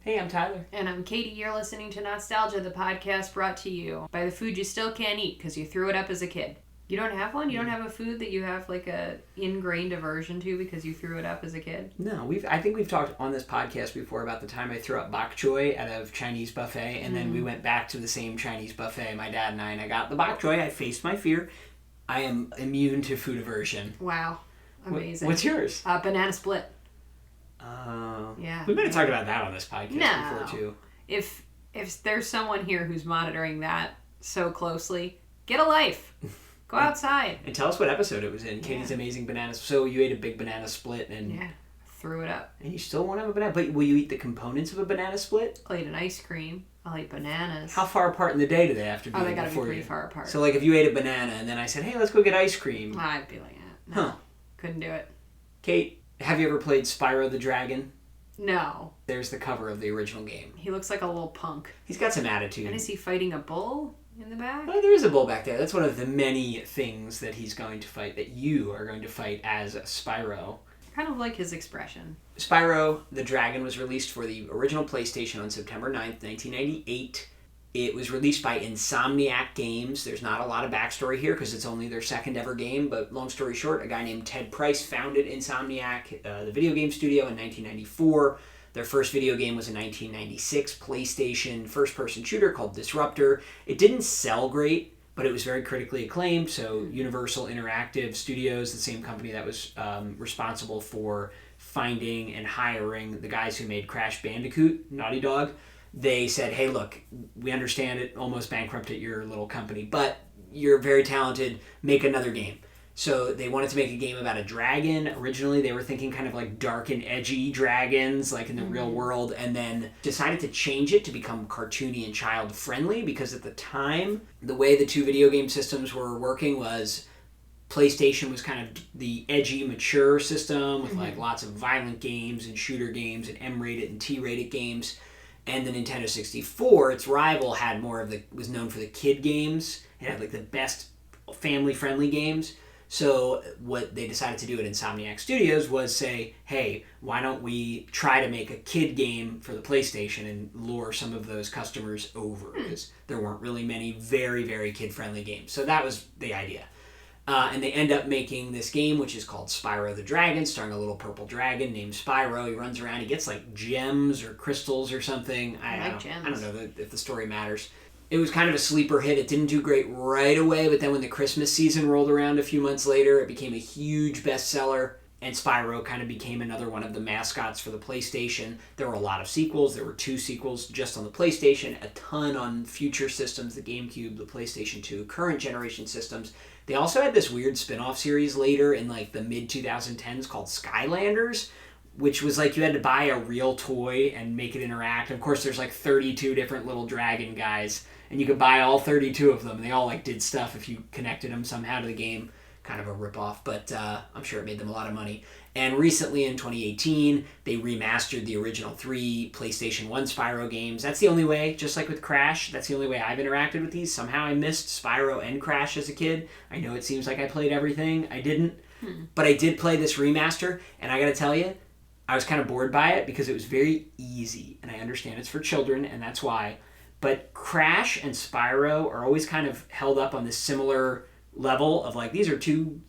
Hey, I'm Tyler. And I'm Katie. You're listening to Not-Stalgia, the podcast brought to you by the food you still can't eat because you threw it up as a kid. You don't have one? You don't have a food that you have like a ingrained aversion to because you threw it up as a kid? No, I think we've talked on this podcast before about the time I threw up bok choy at a Chinese buffet, and then we went back to the same Chinese buffet, my dad and I got the bok choy. I faced my fear. I am immune to food aversion. Wow. Amazing. What's yours? Banana split. Yeah. We might have talked about that on this podcast before, too. If there's someone here who's monitoring that so closely, get a life. Go outside. And tell us what episode it was in. Katie's Amazing Bananas. So you ate a big banana split and... Yeah. Threw it up. And you still won't have a banana? But will you eat the components of a banana split? I'll eat an ice cream. I'll eat bananas. How far apart in the day do they have to be? Oh, they gotta be pretty far apart. So like if you ate a banana and then I said, hey, let's go get ice cream. I'd be like, no. Couldn't do it. Kate, have you ever played Spyro the Dragon? No. There's the cover of the original game. He looks like a little punk. He's got some attitude. And is he fighting a bull in the back? Well, there is a bull back there. That's one of the many things that he's going to fight, that you are going to fight as Spyro. I kind of like his expression. Spyro the Dragon was released for the original PlayStation on September 9th, 1998. It was released by Insomniac Games. There's not a lot of backstory here because it's only their second ever game, but long story short, a guy named Ted Price founded Insomniac, the video game studio, in 1994. Their first video game was a 1996 PlayStation first-person shooter called Disruptor. It didn't sell great, but it was very critically acclaimed, so Universal Interactive Studios, the same company that was responsible for finding and hiring the guys who made Crash Bandicoot, Naughty Dog, they said, hey, look, we understand it almost bankrupted your little company, but you're very talented, make another game. So they wanted to make a game about a dragon. Originally, they were thinking kind of like dark and edgy dragons, like in the real world, and then decided to change it to become cartoony and child-friendly because at the time, the way the two video game systems were working was PlayStation was kind of the edgy, mature system with like lots of violent games and shooter games and M-rated and T-rated games. And the Nintendo 64, its rival, had more of was known for the kid games. It had like the best family-friendly games. So what they decided to do at Insomniac Studios was say, hey, why don't we try to make a kid game for the PlayStation and lure some of those customers over? Because there weren't really many very, very kid-friendly games. So that was the idea. And they end up making this game, which is called Spyro the Dragon, starring a little purple dragon named Spyro. He runs around. He gets like gems or crystals or something. I don't know if the story matters. It was kind of a sleeper hit. It didn't do great right away, but then when the Christmas season rolled around a few months later, it became a huge bestseller, and Spyro kind of became another one of the mascots for the PlayStation. There were a lot of sequels. There were 2 sequels just on the PlayStation, a ton on future systems, the GameCube, the PlayStation 2, current generation systems. They also had this weird spin-off series later in like the mid-2010s called Skylanders, which was like you had to buy a real toy and make it interact. Of course, there's like 32 different little dragon guys, and you could buy all 32 of them, and they all like did stuff if you connected them somehow to the game. Kind of a ripoff, but I'm sure it made them a lot of money. And recently in 2018, they remastered the original 3 PlayStation 1 Spyro games. That's the only way, just like with Crash, that's the only way I've interacted with these. Somehow I missed Spyro and Crash as a kid. I know it seems like I played everything. I didn't. But I did play this remaster, and I gotta tell you, I was kind of bored by it because it was very easy. And I understand it's for children, and that's why. But Crash and Spyro are always kind of held up on this similar level of like, these are 2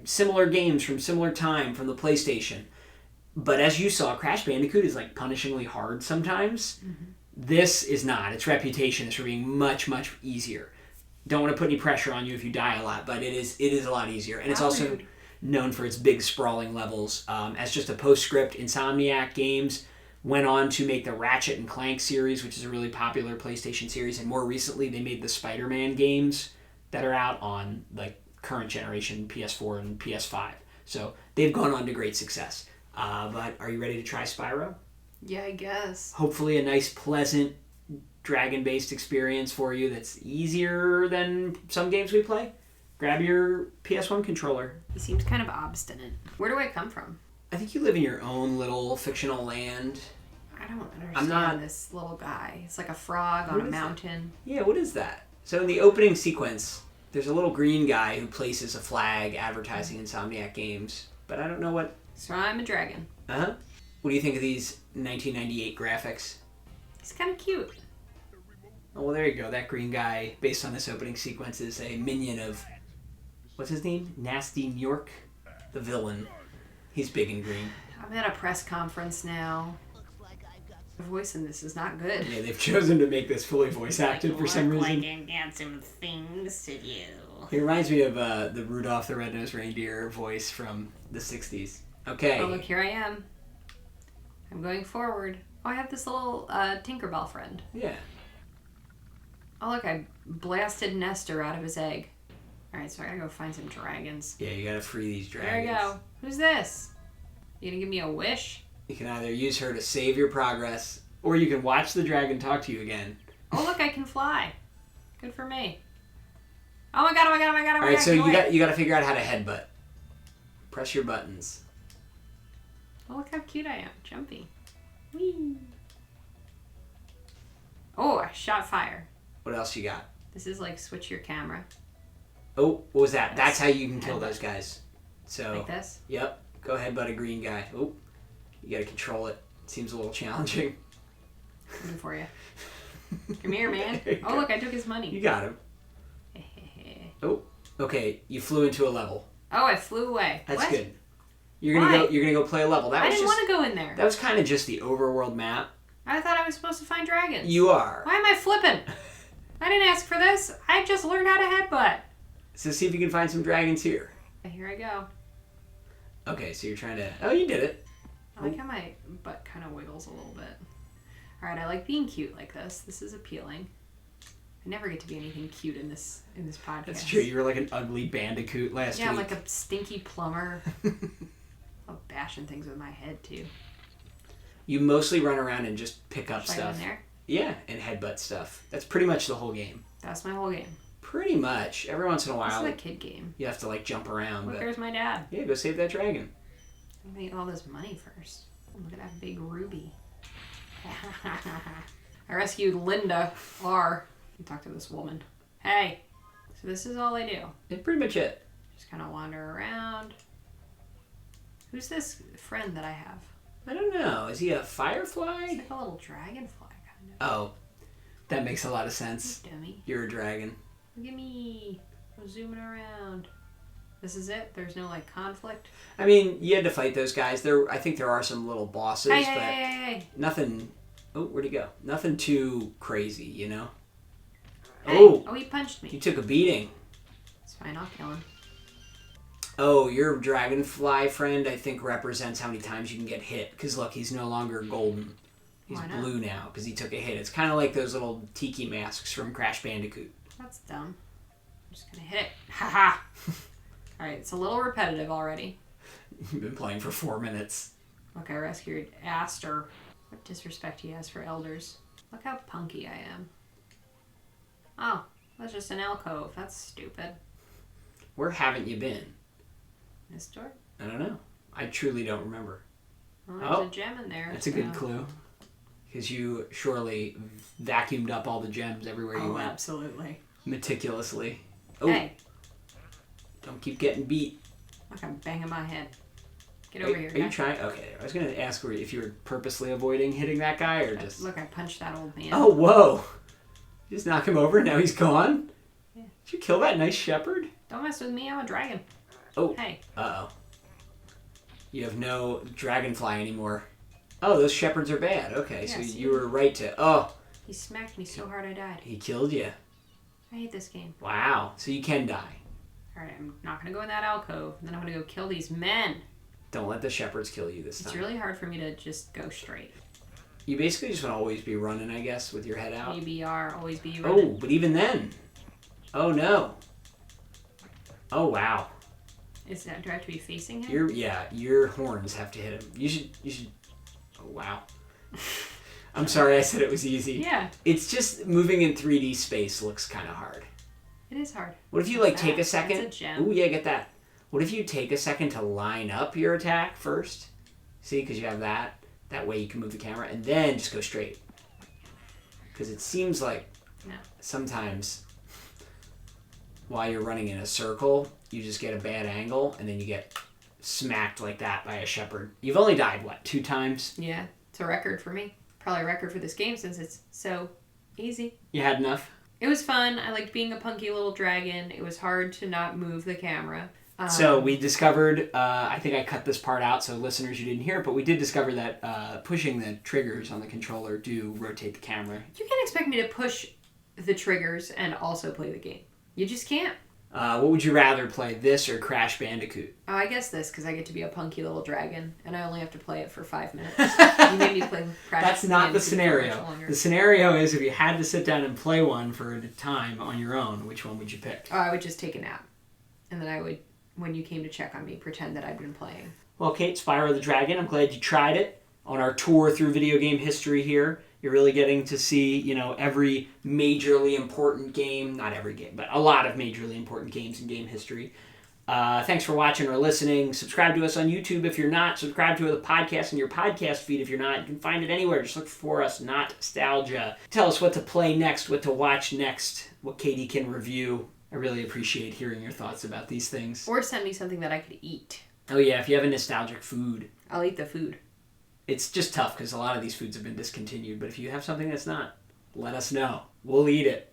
similar games from similar time from the PlayStation. But as you saw, Crash Bandicoot is like punishingly hard sometimes. This is not. Its reputation is for being much, much easier. Don't want to put any pressure on you if you die a lot, but it is a lot easier. And it's also known for its big sprawling levels. As just a postscript, Insomniac Games went on to make the Ratchet and Clank series, which is a really popular PlayStation series, and more recently they made the Spider-Man games that are out on like current generation PS4 and PS5. So they've gone on to great success. But are you ready to try Spyro? Yeah, I guess. Hopefully a nice, pleasant, dragon-based experience for you that's easier than some games we play. Grab your PS1 controller. He seems kind of obstinate. Where do I come from? I think you live in your own little fictional land. I don't understand this little guy. It's like a frog on a mountain. Yeah, what is that? So in the opening sequence, there's a little green guy who places a flag advertising Insomniac Games, but I don't know what... So I'm a dragon. Uh-huh. What do you think of these 1998 graphics? He's kind of cute. Oh, well, there you go. That green guy, based on this opening sequence, is a minion of... What's his name? Nasty New York? The villain. He's big and green. I'm at a press conference now. The voice in this is not good. Yeah, they've chosen to make this fully voice acted for some reason. Like I got some things to do. He reminds me of the Rudolph the Red-Nosed Reindeer voice from the 60s. Okay. Oh, look, here I am. I'm going forward. Oh, I have this little Tinkerbell friend. Yeah. Oh, look, I blasted Nestor out of his egg. Alright, so I gotta go find some dragons. Yeah, you gotta free these dragons. There we go. Who's this? You gonna give me a wish? You can either use her to save your progress, or you can watch the dragon talk to you again. Oh, look, I can fly. Good for me. Oh my god, oh my god, oh my god, oh my Alright, god. so you got to figure out how to headbutt. Press your buttons. Oh, look how cute I am. Jumpy. Whee. Oh, I shot fire. What else you got? This is like switch your camera. Oh, what was that? That's how you can kill those guys. So, Like this? Yep. Go headbutt a green guy. Oh, you got to control it. Seems a little challenging. Coming for you. Come here, man. You Oh, go. look, I took his money. You got him. Oh, okay. You flew into a level. Oh, I flew away. That's what? good. You're gonna Why? go. You're gonna go play a level. That I was didn't just. want to go in there. That was kind of just the overworld map. I thought I was supposed to find dragons. You are. Why am I flipping? I didn't ask for this. I just learned how to headbutt. So see if you can find some dragons here. Here I go. Okay, so you're trying to. Oh, you did it. I like how my butt kind of wiggles a little bit. Alright, I like being cute like this. This is appealing. I never get to be anything cute in this podcast. That's true. You were like an ugly bandicoot last Yeah, I'm week. like a stinky plumber. I'm bashing things with my head too. You mostly run around and just pick up Should I go stuff. in there? Yeah, and headbutt stuff. That's pretty much the whole game. That's my whole game. Pretty much. Every once in a while, This is a kid game. you have to like jump around. Look, But there's my dad. yeah, go save that dragon. I'm gonna get all this money first. Oh, look at that big ruby. I rescued Linda R. And talk to this woman. Hey. So this is all I do. That's pretty much it. Just kind of wander around. Who's this friend that I have? I don't know. Is he a firefly? It's like a little dragonfly kind of. Oh, that makes a lot of sense. Dummy. You're a dragon. Look at me. I'm zooming around. This is it? There's no like conflict? I mean, you had to fight those guys. I think there are some little bosses, Hey, but hey. nothing. Oh, where'd he go? Nothing too crazy, you know. Hey. Oh, He punched you me. took a beating. It's fine, I'll kill him. Oh, your dragonfly friend, I think, represents how many times you can get hit. Because look, he's no longer golden. He's Why not? blue now because he took a hit. It's kind of like those little tiki masks from Crash Bandicoot. That's dumb. I'm just gonna hit it. Haha. Alright, it's a little repetitive already. You've been playing for 4 minutes. Look, I rescued Aster. What disrespect he has for elders. Look how punky I am. Oh, that's just an alcove. That's stupid. Where haven't you been? This door? I don't know. I truly don't remember. Well, there's Oh, a gem in there. That's a good clue. Because you surely vacuumed up all the gems everywhere you went. Absolutely. Meticulously. Oh, Hey, don't keep getting beat. look, I'm banging my head. Get over here, Are you guy. trying? Okay, I was going to ask if you were purposely avoiding hitting that guy or just... Look, I punched that old man. Oh, whoa. You just knock him over and now he's gone? Yeah. Did you kill that nice shepherd? Don't mess with me, I'm a dragon. Oh. Hey. Uh-oh. You have no dragonfly anymore. Oh, those shepherds are bad. Okay, so Yes. you were right to... Oh, He smacked me so hard I died. he killed you. I hate this game. Wow. So you can die. Alright, I'm not gonna go in that alcove. Then I'm gonna go kill these men. Don't let the shepherds kill you this It's time. really hard for me to just go straight. You basically just want to always be running, I guess, with your head out. ABR, always be Oh, running. but even then. Oh, no. Oh, wow. Do I have to be facing him? Your horns have to hit him. You should. Oh, wow. I'm sorry I said it was easy. Yeah, It's just moving in 3D space looks kind of hard. it is hard. What if you What's take that? a second? That's a gem. Ooh, yeah, get that. What if you take a second to line up your attack first? See, because you have that. That way you can move the camera and then just go straight. Because it seems like No. sometimes while you're running in a circle, you just get a bad angle and then you get smacked like that by a shepherd. You've only died, what, 2 times? Yeah, it's a record for me. probably a record for this game since it's so easy. You had enough? It was fun. I liked being a punky little dragon. It was hard to not move the camera. So we discovered, I think I cut this part out so listeners you didn't hear it, but we did discover that pushing the triggers on the controller do rotate the camera. You can't expect me to push the triggers and also play the game. You just can't. What would you rather play, this or Crash Bandicoot? Oh, I guess this, because I get to be a punky little dragon, and I only have to play it for 5 minutes. You made me play Crash That's not the Bandicoot scenario. for much longer. The scenario is if you had to sit down and play one for a time on your own, which one would you pick? Oh, I would just take a nap. And then I would, when you came to check on me, pretend that I'd been playing. Well, Kate, Spyro the Dragon, I'm glad you tried it. On our tour through video game history here, you're really getting to see, every majorly important game, not every game, but a lot of majorly important games in game history. Thanks for watching or listening. Subscribe to us on YouTube if you're not. Subscribe to the podcast in your podcast feed if you're not. You can find it anywhere. Just look for us, Not-Stalgia. Tell us what to play next, what to watch next, what Katie can review. I really appreciate hearing your thoughts about these things. Or send me something that I could eat. Oh yeah, if you have a nostalgic food. I'll eat the food. It's just tough because a lot of these foods have been discontinued, but if you have something that's not, let us know. We'll eat it.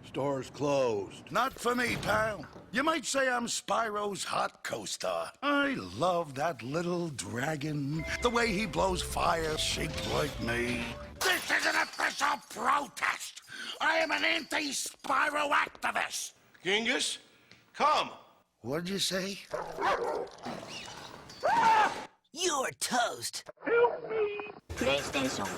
Store's closed. Not for me, pal. You might say I'm Spyro's hot co-star. I love that little dragon. The way he blows fire shaped like me. This is an official protest. I am an anti-Spyro activist. Genghis, come. What'd you say? You're toast. PlayStation.